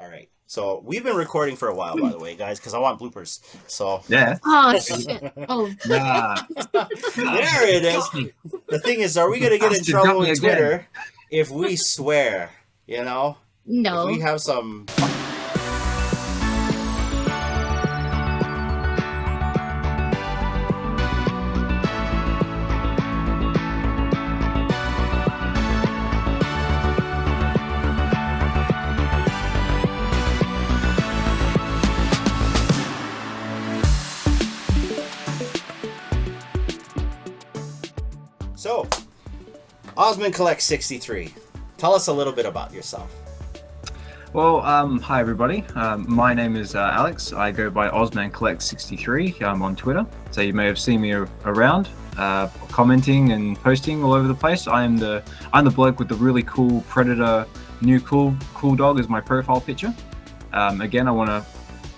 All right. So we've been recording for a while, by the way, guys, because I want bloopers. So Yeah. Oh shit. Oh, Nah. God, there it is. got me. The thing is, are we The gonna get in bastard got trouble me in again. Twitter if we swear? You know, if we no. have some. So, Ozmankollects63, tell us a little bit about yourself. Well, hi everybody. My name is Alex. I go by Ozmankollects63 on Twitter. So you may have seen me around, commenting and posting all over the place. I'm the bloke with the really cool Predator new cool dog as my profile picture. Again, I want to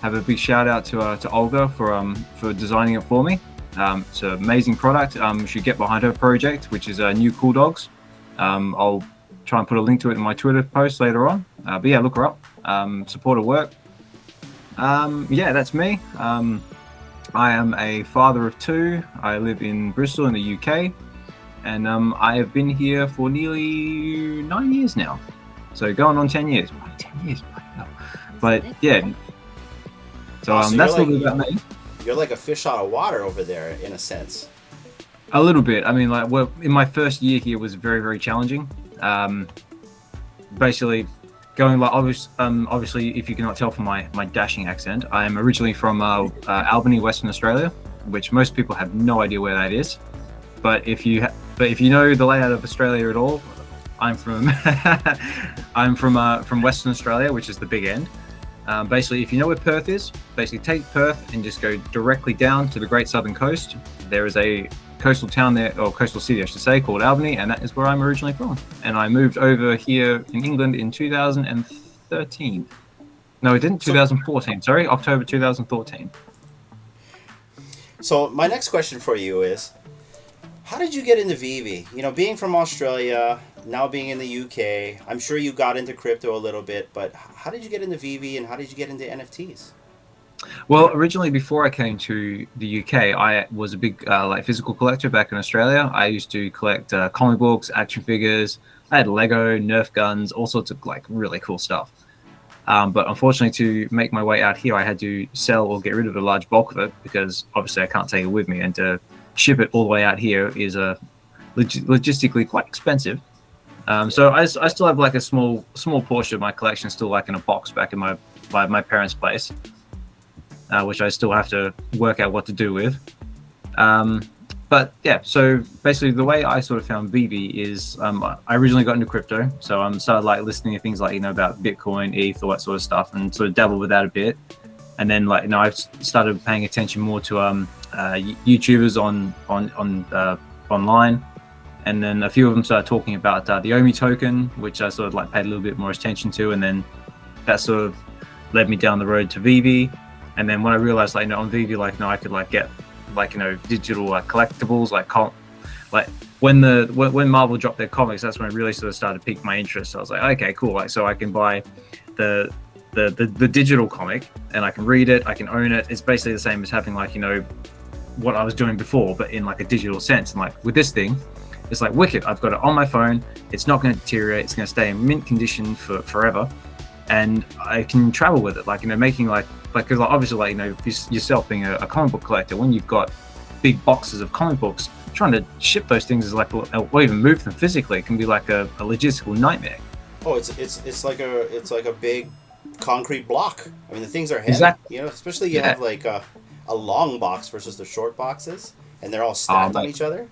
have a big shout out to Olga for designing it for me. It's an amazing product. You should get behind her project, which is New Cool Dogs. I'll try and put a link to it in my Twitter post later on. But yeah, look her up. Support her work. Yeah, that's me. I am a father of two. I live in Bristol in the UK, and I have been here for nearly 9 years now. So going on 10 years. 10 years. But yeah. So that's a little bit about me. You're like a fish out of water over there, in a sense. A little bit. I mean, like, well, in my first year here was very, very challenging. Basically, going like obviously, if you cannot tell from my dashing accent, I am originally from Albany, Western Australia, which most people have no idea where that is. But if you know the layout of Australia at all, I'm from from Western Australia, which is the big end. Basically, if you know where Perth is, basically take Perth and just go directly down to the Great Southern Coast. There is a coastal town there, or coastal city I should say, called Albany, and that is where I'm originally from. And I moved over here in England in 2013. No, I didn't. 2014. Sorry, October 2014. So my next question for you is, how did you get into VeVe? You know, being from Australia, now being in the UK, I'm sure you got into crypto a little bit, but how did you get into VeVe and how did you get into NFTs? Well, originally, before I came to the UK, I was a big like physical collector back in Australia. I used to collect comic books, action figures. I had Lego, Nerf guns, all sorts of like really cool stuff. But unfortunately, to make my way out here, I had to sell or get rid of a large bulk of it because obviously I can't take it with me, and to ship it all the way out here is logistically quite expensive. So I still have like a small portion of my collection still like in a box back in my parents' place. Which I still have to work out what to do with. But yeah, so basically the way I sort of found VeVe is I originally got into crypto. So I started like listening to things like, about Bitcoin, ETH, all that sort of stuff, and sort of dabbled with that a bit. And then like, I started paying attention more to YouTubers online. And then a few of them started talking about the OMI token, which I sort of like paid a little bit more attention to. And then that sort of led me down the road to VeVe. And then when I realized, like, on VeVe, like, I could like get like, digital collectibles, like when Marvel dropped their comics, that's when it really sort of started to pique my interest. So I was like, okay, cool. Like, so I can buy the digital comic and I can read it, I can own it. It's basically the same as having like, what I was doing before, but in like a digital sense. And like with this thing, it's like wicked. I've got it on my phone. It's not going to deteriorate. It's going to stay in mint condition for forever. And I can travel with it, like, making like, because obviously, like, yourself being a comic book collector, when you've got big boxes of comic books, trying to ship those things is like, or even move them physically, it can be like a logistical nightmare. Oh, it's like a big concrete block. I mean, the things are heavy. Exactly. Especially you have like a long box versus the short boxes, and they're all stacked on each other.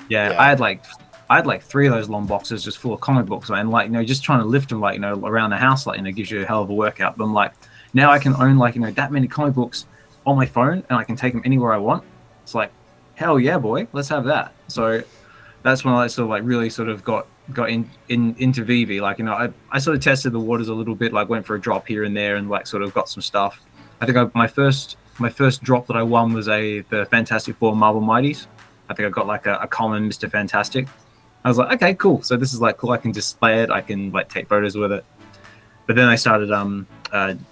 Yeah, I had like 3 of those long boxes just full of comic books, and like, just trying to lift them, like, around the house, like, gives you a hell of a workout. But I'm like, now I can own like, that many comic books on my phone, and I can take them anywhere I want. It's like, hell yeah, boy, let's have that. So that's when I sort of like really sort of got into VeVe. Like, I sort of tested the waters a little bit, like went for a drop here and there, and like sort of got some stuff. I think my first drop that I won was the Fantastic Four Marvel Mighties. I think I got like a common Mr. Fantastic. I was like, okay, cool. So this is like cool. I can display it. I can like take photos with it. But then they started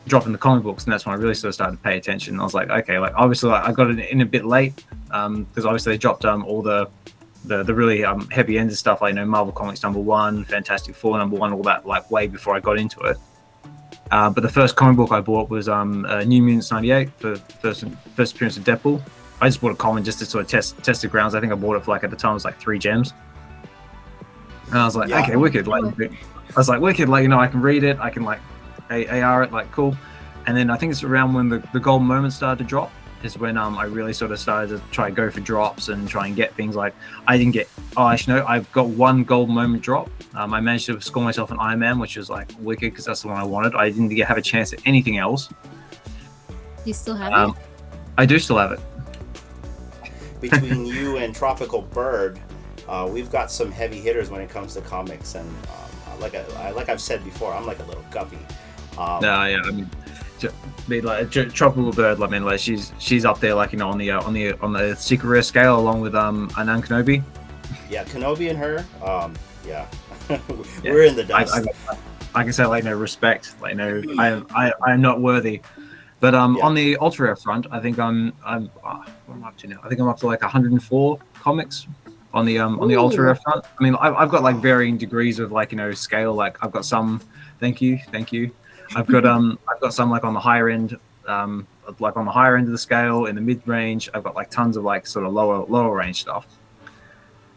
dropping the comic books, and that's when I really sort of started to pay attention. I was like, okay, like obviously like, I got it in a bit late because obviously they dropped all the really heavy-ended stuff, like Marvel Comics #1, Fantastic Four #1, all that like way before I got into it. But the first comic book I bought was New Mutants '98 for first appearance of Deadpool. I just bought a comic just to sort of test the grounds. I think I bought it for like at the time it was like 3 gems. And I was like, okay, wicked. Like, I was like, wicked. Like, I can read it. I can like AR it. Like, cool. And then I think it's around when the golden moment started to drop. Is when I really sort of started to try and go for drops and try and get things like I didn't get. Oh, actually no, I've got one golden moment drop. I managed to score myself an Iron Man, which was like wicked because that's the one I wanted. I didn't have a chance at anything else. You still have it? I do still have it. Between you and Tropical Bird, we've got some heavy hitters when it comes to comics, and like I've said before, I'm like a little guppy. I mean, like Tropical Bird, like, man, like she's up there, like on the secret rare scale, along with Anan Kenobi. Yeah, Kenobi and her, yeah, we're in the dust. I can say like respect, like I am not worthy. But on the ultra rare front, I think I'm what am I up to now? I think I'm up to like 104 comics on the ultra rare front. I mean, I've got like varying degrees of like scale. Like I've got some. Thank you. I've got some like on the higher end, like on the higher end of the scale, in the mid range. I've got like tons of like sort of lower range stuff.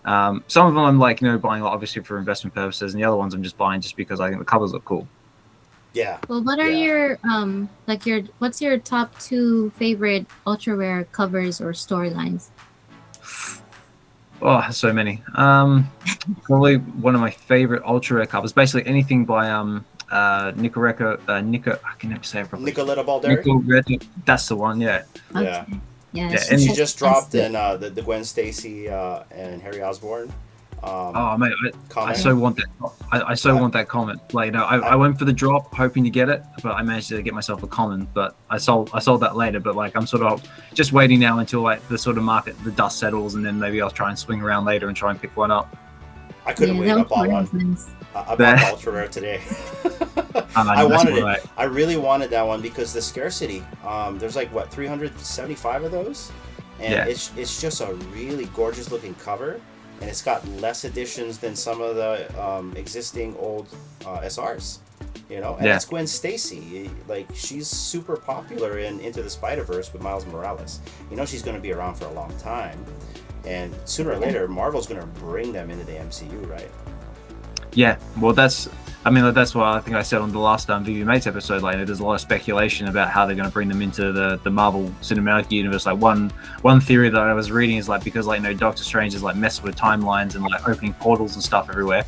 Some of them I'm like buying obviously for investment purposes, and the other ones I'm just buying just because I think the covers look cool. Yeah. Well, what are your what's your top 2 favorite ultra rare covers or storylines? Oh, so many. Probably one of my favorite ultra rare covers. Basically anything by I can never say it properly. Nicoletta Balderi. Nicoletta, that's the one. Yeah. Yeah. Okay. Yeah. And she just dropped in the Gwen Stacy and Harry Osborn. Oh mate, I so want that. I so want that comment. Like I went for the drop, hoping to get it, but I managed to get myself a comment. But I sold that later. But like I'm sort of just waiting now until like the sort of market, the dust settles, and then maybe I'll try and swing around later and try and pick one up. I couldn't wait. I bought one. Nice. I bought the ultra rare today. I wanted it. Right. I really wanted that one because the scarcity. There's like 375 of those, and it's just a really gorgeous looking cover. And it's got less editions than some of the existing old SRs, And it's Gwen Stacy. Like, she's super popular in Into the Spider-Verse with Miles Morales. She's going to be around for a long time. And sooner or later, Marvel's going to bring them into the MCU, right? Yeah, well, that's what I think I said on the last VeVe Mates episode. Like, there's a lot of speculation about how they're going to bring them into the Marvel Cinematic Universe. Like, one theory that I was reading is like because Doctor Strange is like messing with timelines and like opening portals and stuff everywhere,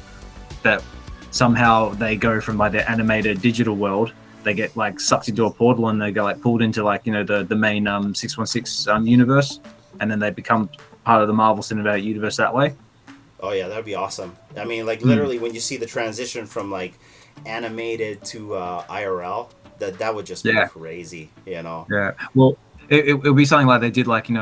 that somehow they go from like their animated digital world, they get like sucked into a portal and they go like pulled into like the main 616 universe, and then they become part of the Marvel Cinematic Universe that way. Oh yeah, that'd be awesome. I mean, like literally, when you see the transition from like animated to IRL, that would just be crazy, Yeah. Well, it would be something like they did, like in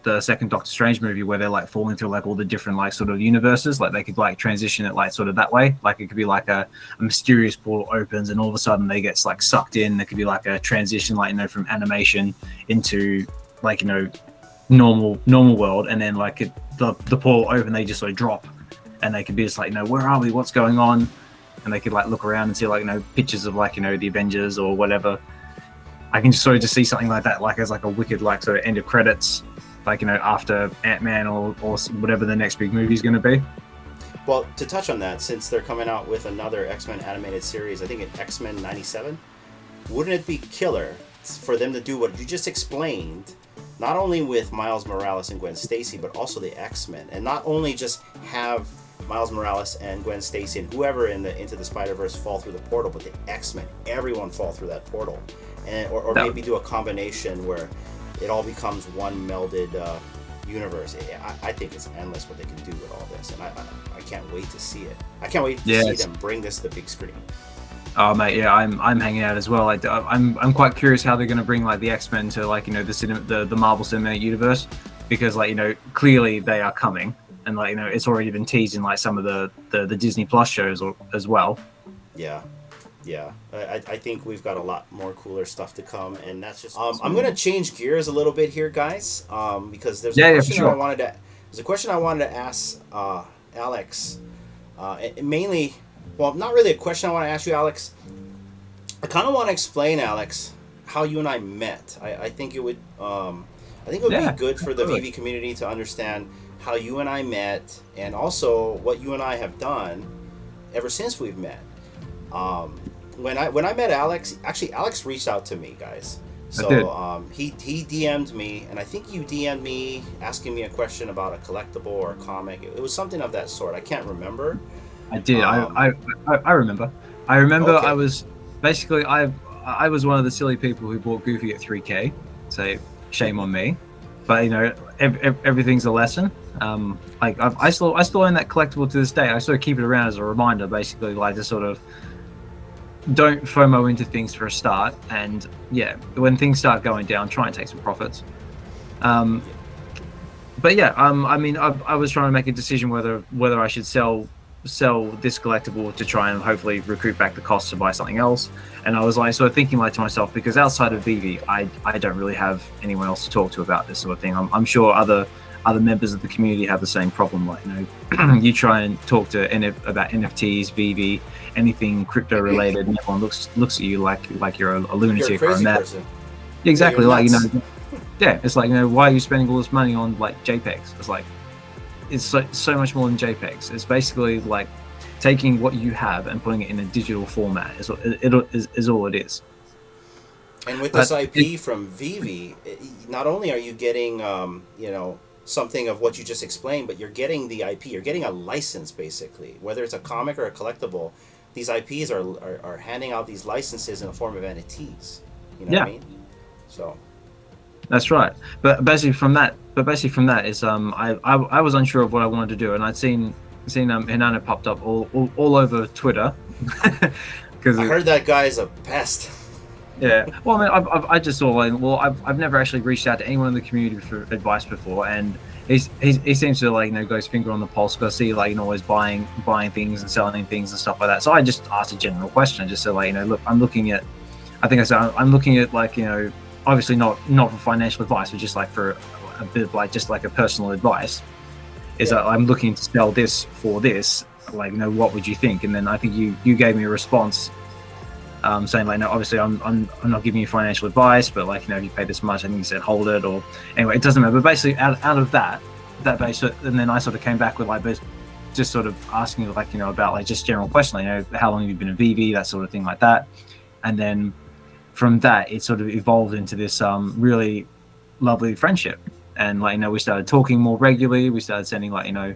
the second Doctor Strange movie, where they're like falling through like all the different like sort of universes. Like they could like transition it like sort of that way. Like it could be like a mysterious portal opens, and all of a sudden they get like sucked in. There could be like a transition, like from animation into like normal world, and then like the portal open, they just sort of drop, and they could be just like where are we, what's going on, and they could like look around and see like pictures of like the Avengers or whatever. I can just sort of just see something like that, like as like a wicked like sort of end of credits, like after Ant-Man or whatever the next big movie is going to be. Well, to touch on that, since they're coming out with another X-Men animated series, I think it's X-Men 97, wouldn't it be killer for them to do what you just explained, not only with Miles Morales and Gwen Stacy, but also the X-Men, and not only just have Miles Morales and Gwen Stacy and whoever Into the Spider-Verse fall through the portal, but the X-Men, everyone fall through that portal, and or maybe do a combination where it all becomes one melded universe. I think it's endless what they can do with all this, and I can't wait to see it. I can't wait to see them bring this to the big screen. Oh mate, yeah, I'm hanging out as well. Like, I'm quite curious how they're going to bring like the X-Men to like the Marvel Cinematic Universe, because like clearly they are coming, and like it's already been teased in like some of the Disney Plus shows as well. Yeah. Yeah, I think we've got a lot more cooler stuff to come, and that's just. I'm gonna change gears a little bit here, guys, because there's a Yeah, for question sure. I wanted to ask Alex, and mainly, well, not really a question I want to ask you, Alex. I kind of want to explain, Alex, how you and I met. I think it would, I think it would Yeah, be good for the absolutely. VV community to understand how you and I met, and also what you and I have done ever since we've met. Um, when I met Alex, actually Alex reached out to me, guys. I did. So he DM'd me, and I think you DM'd me asking me a question about a collectible or a comic. It was something of that sort. I can't remember. I did. Um, I remember. I remember. I okay, was basically I was one of the silly people who bought Goofy at 3K. So shame on me. But you know, everything's a lesson. Like I still own that collectible to this day. I sort of keep it around as a reminder, basically, like to sort of don't FOMO into things for a start. And yeah, when things start going down, try and take some profits. Um, but yeah, I mean, I was trying to make a decision whether I should sell this collectible to try and hopefully recoup back the costs to buy something else. And I was like sort of thinking like to myself, because outside of VeVe, I don't really have anyone else to talk to about this sort of thing. I'm sure other members of the community have the same problem. Like, you know, you try and talk to about NFTs, VeVe, anything crypto related, and everyone looks at you like you're a you're a lunatic or a crazy mad. person. Exactly, You're like, you nuts. know, yeah, it's like, you know, why are you spending all this money on like JPEGs? It's like it's so much more than JPEGs. It's basically like taking what you have and putting it in a digital format. Is all it is. And with this But IP from Vivi, not only are you getting, you know, something of what you just explained, but you're getting the IP. You're getting a license, basically. Whether it's a comic or a collectible, these IPs are handing out these licenses in the form of NFTs. You know what I yeah, mean? So, that's right. But basically from that is I was unsure of what I wanted to do, and I'd seen Hinana popped up all over Twitter because I heard that guy's a pest. yeah. Well, I mean, I just saw like, well, I've never actually reached out to anyone in the community for advice before, and he seems to like, you know, go his finger on the pulse because I see like, you know, always buying things and selling things and stuff like that. So I just asked a general question. I just said like, you know, look, I'm looking at, I think I said I'm looking at like, you know, obviously not for financial advice, but just like for a bit of like just like a personal advice. Is Yeah. that I'm looking to sell this for this. Like, you know, what would you think? And then I think you gave me a response saying like, no, obviously I'm not giving you financial advice, but like, you know, if you pay this much, I think you said hold it, or anyway, it doesn't matter. But basically out of that base, and then I sort of came back with like just sort of asking you like, you know, about like just general question, like, you know, how long have you been a VV, that sort of thing like that. And then from that, it sort of evolved into this really lovely friendship. And like, you know, we started talking more regularly. We started sending like, you know,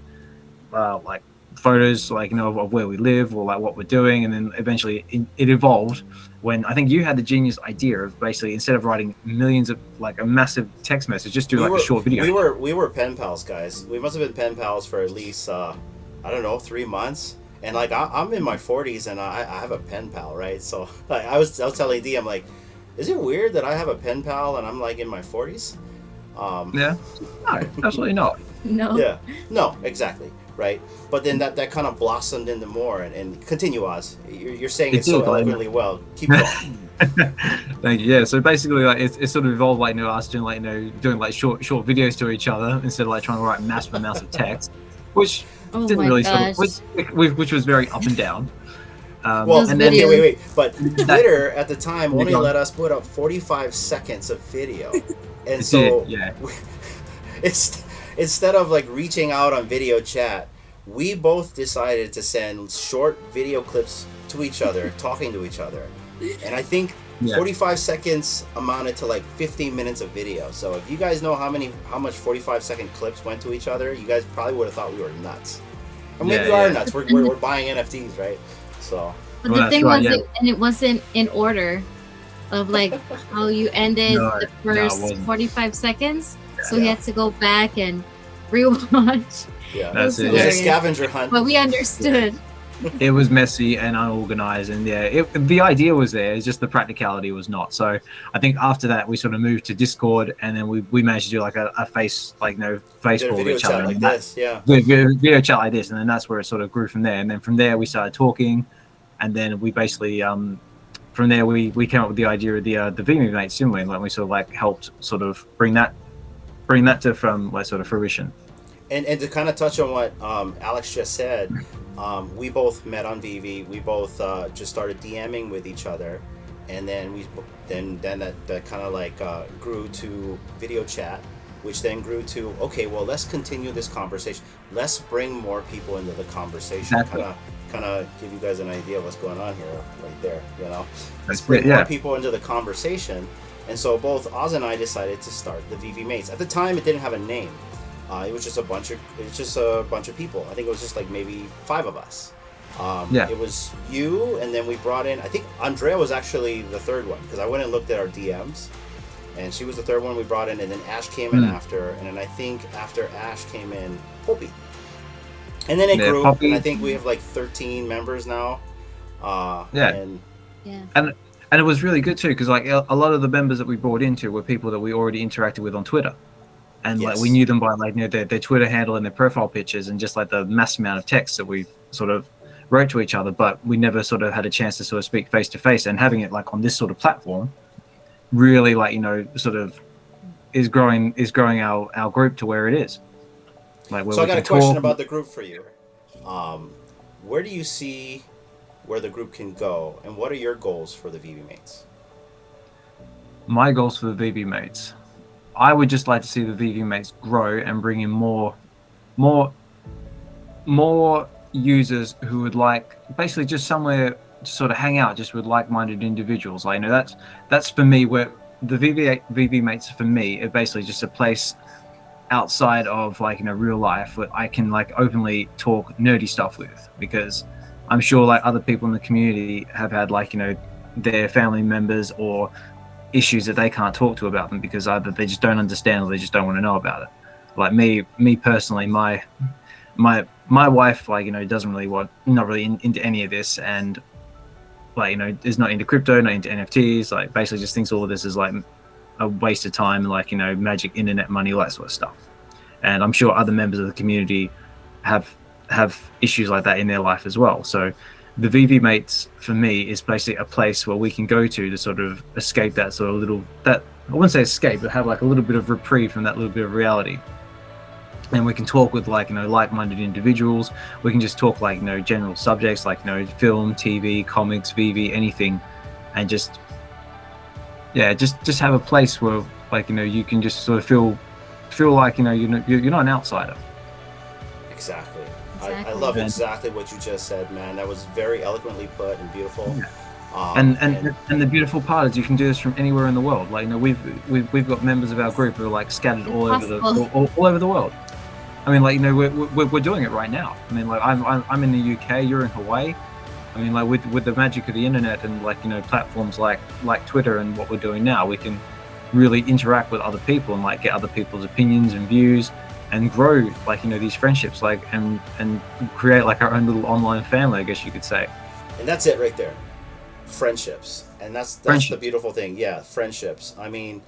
like photos like, you know, of where we live or like what we're doing, and then eventually it evolved when I think you had the genius idea of basically, instead of writing millions of like a massive text message, just do we like a were short video. we were pen pals, guys. We must have been pen pals for at least I don't know, 3 months. And like I'm in my 40s, and I have a pen pal, right? So like I was telling D, I'm like, is it weird that I have a pen pal and I'm like in my 40s? Um, Yeah, no, absolutely not. No. yeah, no, exactly, right. But then that kind of blossomed into more, and continue, Oz. You're saying It it so did, like, eloquently. Well, keep going. thank you. Yeah, so basically like it sort of evolved like, you know, us doing like, you know, doing like short videos to each other instead of like trying to write massive amounts of text, which Oh didn't my really gosh. which was very up and down. Well, Those And then okay, videos. wait. But that Twitter at the time you only go, let us put up 45 seconds of video, and it did, so yeah. it's instead of like reaching out on video chat, we both decided to send short video clips to each other, talking to each other, and I think Yeah. 45 seconds amounted to like 15 minutes of video. So if you guys know how much 45-second clips went to each other, you guys probably would have thought we were nuts. And maybe Yeah, we are yeah. nuts. We're buying NFTs, right? So But Well, the that's thing right, was, yeah. it wasn't in order of like how you ended No, the it first wasn't. 45 seconds. So he Yeah. had to go back and rewatch. yeah, That's It it. was it was a hilarious. scavenger hunt. But we understood. It was messy and unorganized, and yeah, the idea was there. It's just the practicality was not. So I think after that we sort of moved to Discord, and then we managed to do like a face, like, you know, face Did a call with video each other, chat like and that this, yeah. video chat like this, and then that's where it sort of grew from there. And then from there we started talking. and then we basically from there we came up with the idea of the VeVe mates, didn't we? And like we sort of like helped sort of bring that to from like sort of fruition. And to kind of touch on what Alex just said, we both met on VeVe. We both just started DMing with each other, and then that kind of like grew to video chat, which then grew to, okay, well, let's continue this conversation. Let's bring more people into the conversation. Exactly. Kind of give you guys an idea of what's going on here, right there. You know, let's That's bring it, yeah. more people into the conversation. And so both Oz and I decided to start the VeVe Mates. At the time, it didn't have a name. It was just a bunch of people. I think it was just like maybe 5 of us. Yeah. It was you, and then we brought in, I think Andrea was actually the third one, because I went and looked at our DMs, and she was the third one we brought in, and then Ash came in after, and then I think after Ash came in Poppy. And then it grew, Poppy. and I think we have like 13 members now. And And it was really good too, because like a lot of the members that we brought into were people that we already interacted with on Twitter, and like we knew them by like their Twitter handle and their profile pictures, and just like the mass amount of text that we've sort of wrote to each other, but we never sort of had a chance to sort of speak face to face. And having it like on this sort of platform, really like sort of is growing our group to where it is. Like so I got a question about the group for you. Where do you see where the group can go, and what are your goals for the VeVe Mates? My goals for the VeVe Mates, I would just like to see the VeVe Mates grow and bring in more users who would like basically just somewhere to sort of hang out just with like-minded individuals. Like, that's for me where the VeVe Mates for me are basically just a place outside of like real life where I can like openly talk nerdy stuff with, because I'm sure like other people in the community have had like their family members or issues that they can't talk to about them because either they just don't understand or they just don't want to know about it. Like me personally, my wife like doesn't really not really into any of this, and like is not into crypto, not into NFTs, like basically just thinks all of this is like a waste of time, like magic, internet money, all that sort of stuff. And I'm sure other members of the community have issues like that in their life as well. So the VeVe Mates for me is basically a place where we can go to sort of escape that sort of I wouldn't say escape, but have like a little bit of reprieve from that little bit of reality. And we can talk with like like-minded individuals. We can just talk like general subjects like film, TV, comics, VeVe, anything, and just have a place where like you can just sort of feel like you're not an outsider. Exactly. I love exactly what you just said, man. That was very eloquently put and beautiful. Yeah. And the beautiful part is you can do this from anywhere in the world. Like we've got members of our group who are like scattered all over the world. I mean, like we're doing it right now. I mean, like I'm in the UK, you're in Hawaii. I mean, like with the magic of the internet and like platforms like Twitter and what we're doing now, we can really interact with other people and like get other people's opinions and views and grow like these friendships, like and create like our own little online family, I guess you could say. And that's it right there, friendships. And that's the beautiful thing. Yeah, friendships. I mean,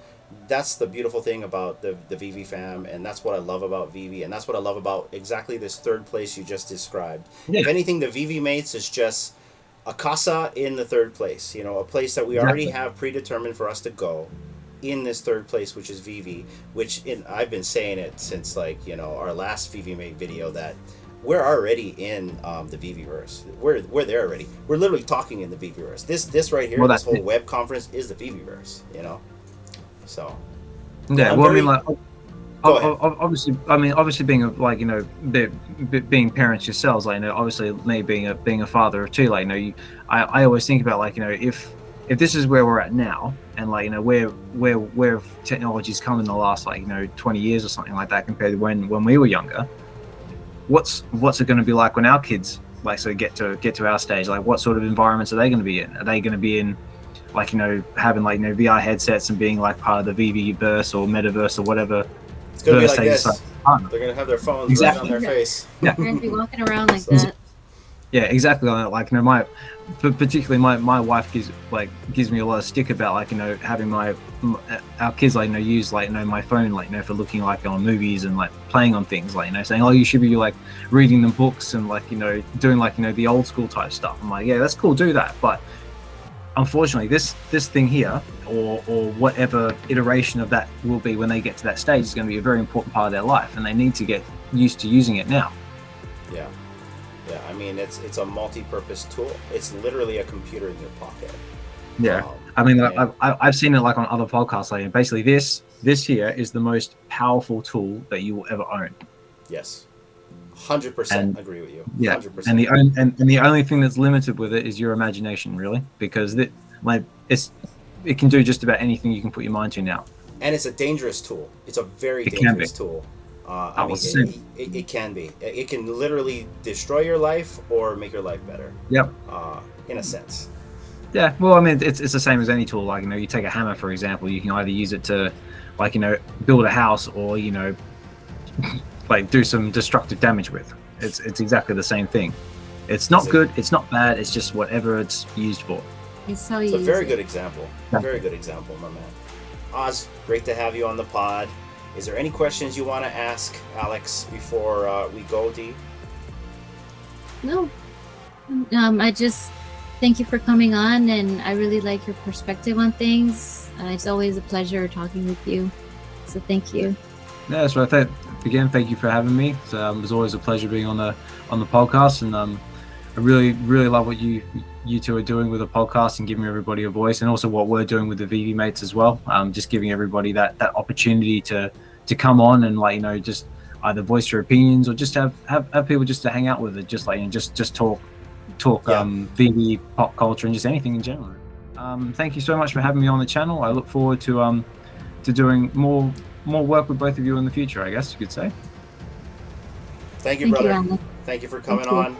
that's the beautiful thing about the VeVe fam, and that's what I love about VeVe, and that's what I love about exactly this third place you just described. Yeah. If anything, the VeVe Mates is just a casa in the third place, a place that we already have predetermined for us to go in this third place, which is VeVe, I've been saying it since like our last VeVe Mate video that we're already in the VeVeverse. We're there already. We're literally talking in the VeVeverse. This right here, this whole web conference is the VeVeverse, So yeah, well, I mean, like obviously being like being parents yourselves, like obviously me being a father of two, like I always think about like if this is where we're at now, and like where technology's come in the last like 20 years or something like that compared to when we were younger, what's it going to be like when our kids like so get to our stage? Like what sort of environments are they going to be in? Are they going to be in like having like VR headsets and being like part of the VeVeverse or metaverse or whatever? It's going to be like this. They're going to have their phones right on their face. Yeah, they're going to be walking around like that. Yeah, exactly. Like, you know, particularly my wife gives me a lot of stick about, like, you know, having our kids, like, you know, use, like, you know, my phone, like, you know, for looking, like, on movies and, like, playing on things, like, you know, saying, oh, you should be, like, reading them books and, like, you know, doing, like, you know, the old school type stuff. I'm like, yeah, that's cool, do that, but unfortunately this thing here, or whatever iteration of that will be when they get to that stage, is going to be a very important part of their life, and they need to get used to using it now. Yeah. Yeah, I mean, it's a multi-purpose tool. It's literally a computer in your pocket. Yeah, I mean, I've seen it, like, on other podcasts. Like, basically, this here is the most powerful tool that you will ever own. Yes, 100% agree with you. Yeah, 100%. and the only thing that's limited with it is your imagination, really, because it can do just about anything you can put your mind to now. And it's a dangerous tool. It's a very dangerous tool. I mean, it can be. It can literally destroy your life or make your life better. Yep. In a sense. Yeah. Well, I mean, it's the same as any tool. Like, you know, you take a hammer, for example. You can either use it to, like, you know, build a house, or, you know, like, do some destructive damage with. It's exactly the same thing. It's not good. It's not bad. It's just whatever it's used for. It's how it's you a use very it. good example. Yeah. Very good example, my man. Oz, great to have you on the pod. Is there any questions you want to ask Alex before we go, D? No. I just thank you for coming on, and I really like your perspective on things. It's always a pleasure talking with you. So thank you. Yeah, that's right. Again, thank you for having me. It was always a pleasure being on the podcast, and I really love what you two are doing with the podcast and giving everybody a voice, and also what we're doing with the VeVe mates as well. Just giving everybody that opportunity to come on and, like, you know, just either voice your opinions or just have people just to hang out with it, just, like, you know, just talk VeVe, pop culture, and just anything in general. Thank you so much for having me on the channel. I look forward to doing more work with both of you in the future, I guess you could say. Thank you, brother. Thank you, Thank you for coming on.